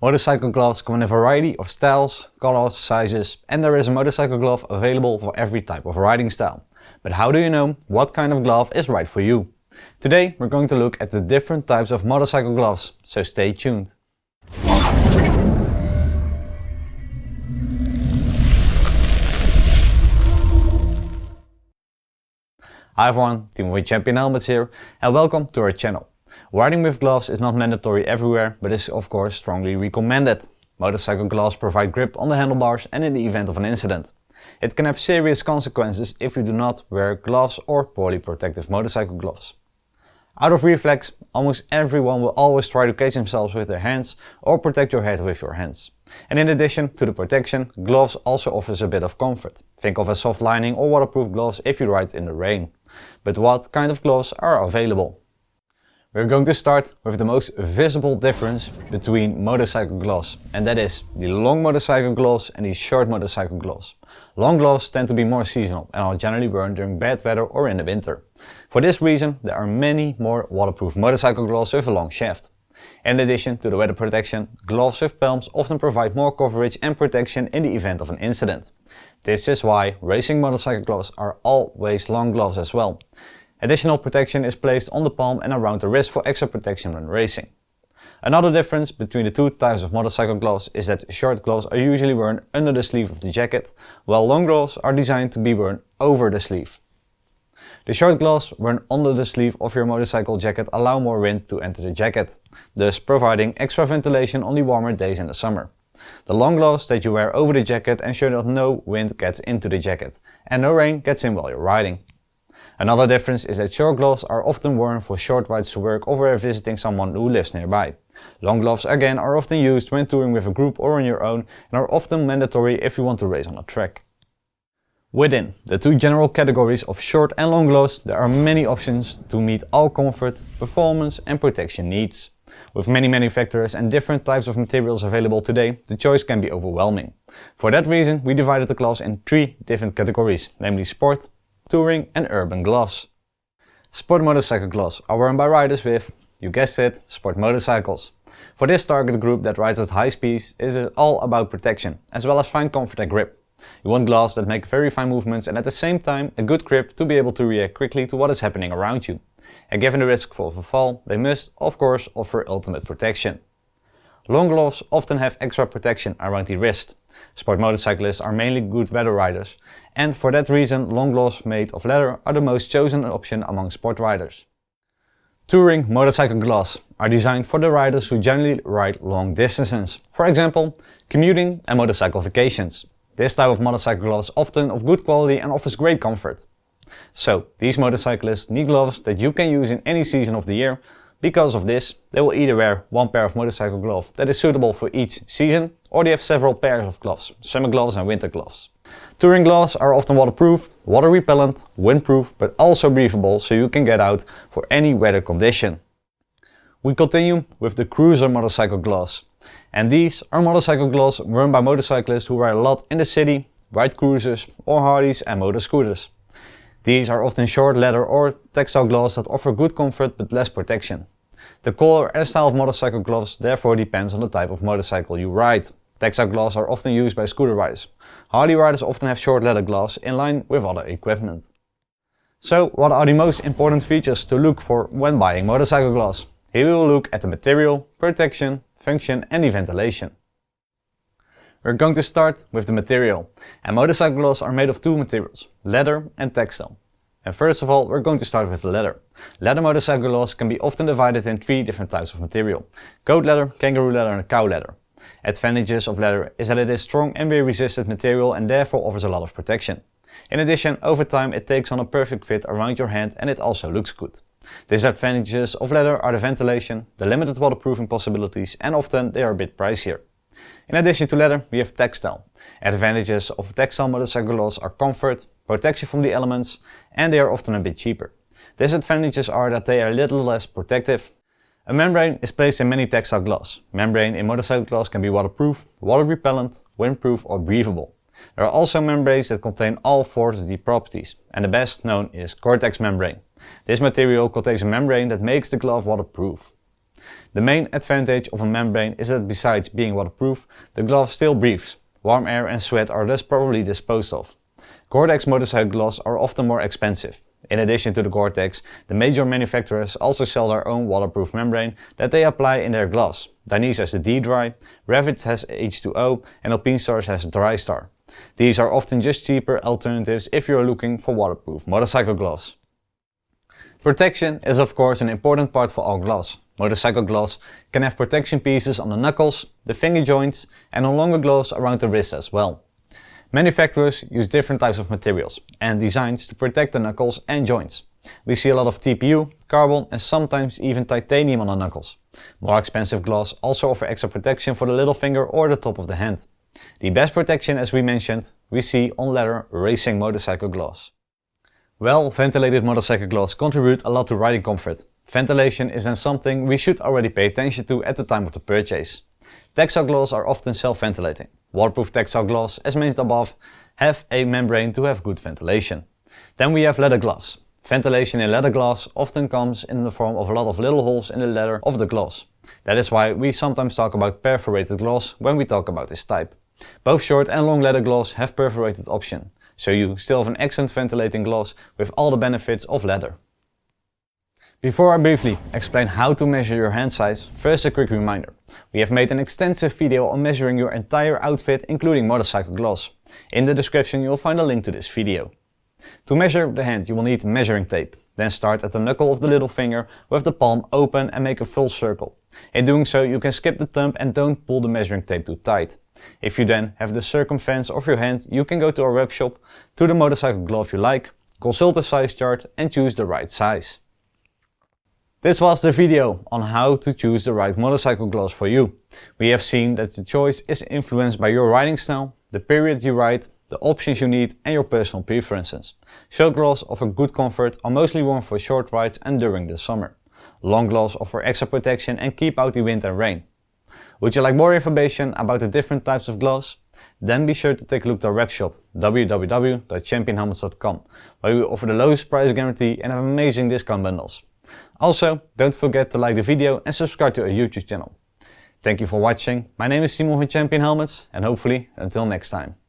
Motorcycle gloves come in a variety of styles, colors, sizes, and there is a motorcycle glove available for every type of riding style. But how do you know what kind of glove is right for you? Today we're going to look at the different types of motorcycle gloves, so stay tuned. Hi everyone, Team with Champion Helmets here and welcome to our channel. Riding with gloves is not mandatory everywhere, but is of course strongly recommended. Motorcycle gloves provide grip on the handlebars and in the event of an incident. It can have serious consequences if you do not wear gloves or poorly protective motorcycle gloves. Out of reflex, almost everyone will always try to catch themselves with their hands or protect your head with your hands. And in addition to the protection, gloves also offers a bit of comfort. Think of a soft lining or waterproof gloves if you ride in the rain. But what kind of gloves are available? We're going to start with the most visible difference between motorcycle gloves, and that is the long motorcycle gloves and the short motorcycle gloves. Long gloves tend to be more seasonal and are generally worn during bad weather or in the winter. For this reason, there are many more waterproof motorcycle gloves with a long shaft. In addition to the weather protection, gloves with palms often provide more coverage and protection in the event of an incident. This is why racing motorcycle gloves are always long gloves as well. Additional protection is placed on the palm and around the wrist for extra protection when racing. Another difference between the two types of motorcycle gloves is that short gloves are usually worn under the sleeve of the jacket, while long gloves are designed to be worn over the sleeve. The short gloves worn under the sleeve of your motorcycle jacket allow more wind to enter the jacket, thus providing extra ventilation on the warmer days in the summer. The long gloves that you wear over the jacket ensure that no wind gets into the jacket and no rain gets in while you're riding. Another difference is that short gloves are often worn for short rides to work or where visiting someone who lives nearby. Long gloves again are often used when touring with a group or on your own and are often mandatory if you want to race on a track. Within the two general categories of short and long gloves, there are many options to meet all comfort, performance and protection needs. With many manufacturers and different types of materials available today, the choice can be overwhelming. For that reason, we divided the gloves in three different categories, namely sport, touring and urban gloves. Sport motorcycle gloves are worn by riders with, you guessed it, sport motorcycles. For this target group that rides at high speeds, it is all about protection, as well as fine comfort and grip. You want gloves that make very fine movements and at the same time a good grip to be able to react quickly to what is happening around you. And given the risk of a fall, they must of course offer ultimate protection. Long gloves often have extra protection around the wrist. Sport motorcyclists are mainly good weather riders, and for that reason long gloves made of leather are the most chosen option among sport riders. Touring motorcycle gloves are designed for the riders who generally ride long distances, for example, commuting and motorcycle vacations. This type of motorcycle gloves is often of good quality and offers great comfort. So, these motorcyclists need gloves that you can use in any season of the year. Because of this, they will either wear one pair of motorcycle gloves that is suitable for each season, or they have several pairs of gloves, summer gloves and winter gloves. Touring gloves are often waterproof, water repellent, windproof, but also breathable so you can get out for any weather condition. We continue with the cruiser motorcycle gloves. And these are motorcycle gloves worn by motorcyclists who ride a lot in the city, ride cruisers or Harleys and motor scooters. These are often short leather or textile gloves that offer good comfort but less protection. The color and style of motorcycle gloves therefore depends on the type of motorcycle you ride. Textile gloves are often used by scooter riders. Harley riders often have short leather gloves in line with other equipment. So what are the most important features to look for when buying motorcycle gloves? Here we will look at the material, protection, function and the ventilation. We're going to start with the material, and motorcycle gloves are made of two materials, leather and textile. And first of all, we're going to start with the leather. Leather motorcycle gloves can be often divided in three different types of material: goat leather, kangaroo leather and cow leather. Advantages of leather is that it is strong and wear resistant material and therefore offers a lot of protection. In addition, over time it takes on a perfect fit around your hand and it also looks good. Disadvantages of leather are the ventilation, the limited waterproofing possibilities and often they are a bit pricier. In addition to leather, we have textile. Advantages of textile motorcycle gloves are comfort, protection from the elements, and they are often a bit cheaper. Disadvantages are that they are a little less protective. A membrane is placed in many textile gloves. Membrane in motorcycle gloves can be waterproof, water repellent, windproof or breathable. There are also membranes that contain all four of these properties, and the best known is Gore-Tex membrane. This material contains a membrane that makes the glove waterproof. The main advantage of a membrane is that besides being waterproof, the glove still breathes. Warm air and sweat are thus probably disposed of. Gore-Tex motorcycle gloves are often more expensive. In addition to the Gore-Tex, the major manufacturers also sell their own waterproof membrane that they apply in their gloves. Dainese has the D-Dry, Revit has H2O and Alpinestars has Dry-Star. These are often just cheaper alternatives if you are looking for waterproof motorcycle gloves. Protection is of course an important part for all gloves. Motorcycle gloves can have protection pieces on the knuckles, the finger joints and on longer gloves around the wrist as well. Manufacturers use different types of materials and designs to protect the knuckles and joints. We see a lot of TPU, carbon and sometimes even titanium on the knuckles. More expensive gloves also offer extra protection for the little finger or the top of the hand. The best protection, as we mentioned, we see on leather racing motorcycle gloves. Well ventilated motorcycle gloves contribute a lot to riding comfort. Ventilation is then something we should already pay attention to at the time of the purchase. Textile gloves are often self-ventilating. Waterproof textile gloves, as mentioned above, have a membrane to have good ventilation. Then we have leather gloves. Ventilation in leather gloves often comes in the form of a lot of little holes in the leather of the gloves. That is why we sometimes talk about perforated gloves when we talk about this type. Both short and long leather gloves have perforated option, so you still have an excellent ventilating gloves with all the benefits of leather. Before I briefly explain how to measure your hand size, first a quick reminder. We have made an extensive video on measuring your entire outfit including motorcycle gloves. In the description you will find a link to this video. To measure the hand you will need measuring tape. Then start at the knuckle of the little finger with the palm open and make a full circle. In doing so you can skip the thumb and don't pull the measuring tape too tight. If you then have the circumference of your hand, you can go to our webshop, to the motorcycle glove you like, consult the size chart and choose the right size. This was the video on how to choose the right motorcycle gloves for you. We have seen that the choice is influenced by your riding style, the period you ride, the options you need and your personal preferences. Short gloves offer good comfort, are mostly worn for short rides and during the summer. Long gloves offer extra protection and keep out the wind and rain. Would you like more information about the different types of gloves? Then be sure to take a look at our webshop www.championhelmets.com, where we offer the lowest price guarantee and have amazing discount bundles. Also, don't forget to like the video and subscribe to our YouTube channel. Thank you for watching. My name is Simon from Champion Helmets and hopefully until next time.